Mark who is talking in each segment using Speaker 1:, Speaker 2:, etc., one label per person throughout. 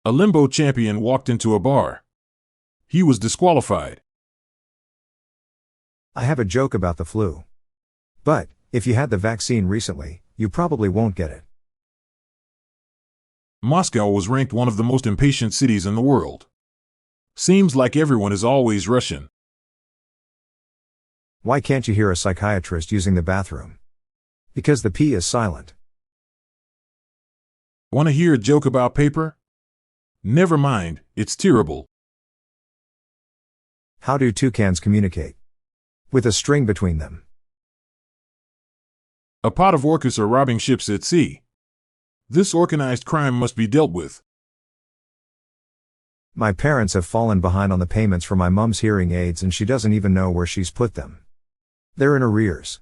Speaker 1: A limbo champion walked into a bar. He was disqualified.
Speaker 2: I have a joke about the flu. But, if you had the vaccine recently, you probably won't get it.
Speaker 1: Moscow was ranked one of the most impatient cities in the world. Seems like everyone is always rushing.
Speaker 2: Why can't you hear a psychiatrist using the bathroom? Because the P is silent.
Speaker 1: Want to hear a joke about paper? Never mind, it's terrible.
Speaker 2: How do toucans communicate? With a string between them.
Speaker 1: A pot of orcas are robbing ships at sea. This organized crime must be dealt with.
Speaker 2: My parents have fallen behind on the payments for my mum's hearing aids and she doesn't even know where she's put them. They're in arrears.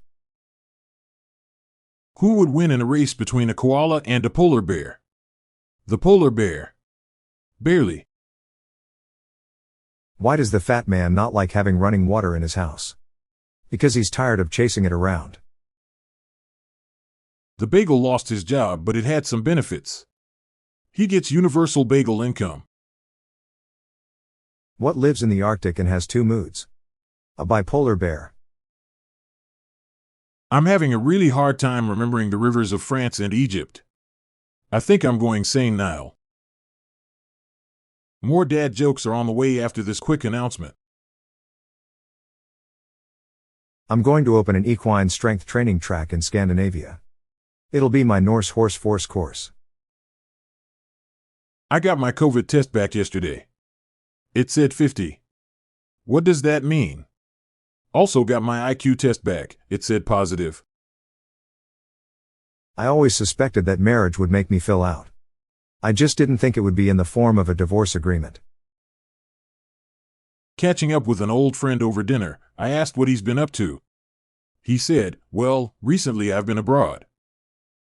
Speaker 1: Who would win in a race between a koala and a polar bear? The polar bear. Barely.
Speaker 2: Why does the fat man not like having running water in his house? Because he's tired of chasing it around.
Speaker 1: The bagel lost his job, but it had some benefits. He gets universal bagel income.
Speaker 2: What lives in the Arctic and has two moods? A bipolar bear.
Speaker 1: I'm having a really hard time remembering the rivers of France and Egypt. I think I'm going sane now. More dad jokes are on the way after this quick announcement.
Speaker 2: I'm going to open an equine strength training track in Scandinavia. It'll be my Norse horse force course.
Speaker 1: I got my COVID test back yesterday. It said 50. What does that mean? Also got my IQ test back. It said positive.
Speaker 2: I always suspected that marriage would make me fill out. I just didn't think it would be in the form of a divorce agreement.
Speaker 1: Catching up with an old friend over dinner, I asked what he's been up to. He said, well, recently I've been abroad.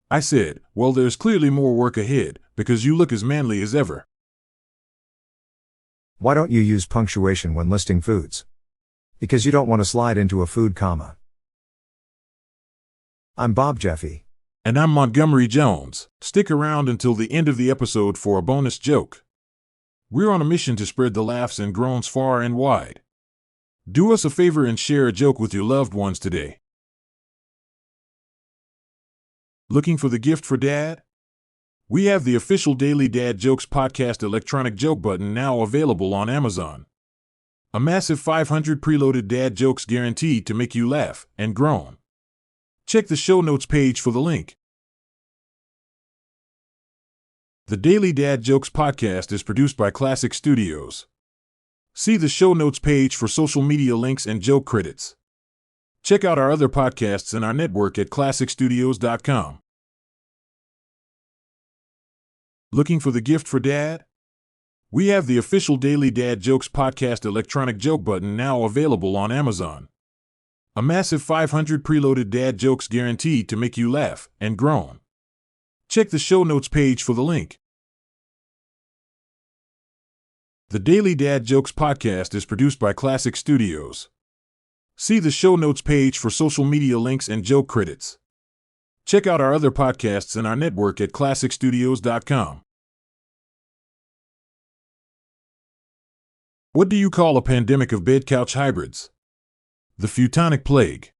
Speaker 1: I said, well, there's clearly more work ahead, because you look as manly as ever.
Speaker 2: Why don't you use punctuation when listing foods? Because you don't want to slide into a food comma. I'm Bob Jeffy.
Speaker 1: And I'm Montgomery Jones. Stick around until the end of the episode for a bonus joke. We're on a mission to spread the laughs and groans far and wide. Do us a favor and share a joke with your loved ones today. Looking for the gift for Dad? We have the official Daily Dad Jokes podcast electronic joke button now available on Amazon. A massive 500 preloaded dad jokes guaranteed to make you laugh and groan. Check the show notes page for the link. The Daily Dad Jokes podcast is produced by Classic Studios. See the show notes page for social media links and joke credits. Check out our other podcasts in our network at classicstudios.com. Looking for the gift for Dad? We have the official Daily Dad Jokes podcast electronic joke button now available on Amazon. A massive 500 preloaded dad jokes guaranteed to make you laugh and groan. Check the show notes page for the link. The Daily Dad Jokes podcast is produced by Classic Studios. See the show notes page for social media links and joke credits. Check out our other podcasts in our network at classicstudios.com. What do you call a pandemic of bed couch hybrids? The Futonic Plague.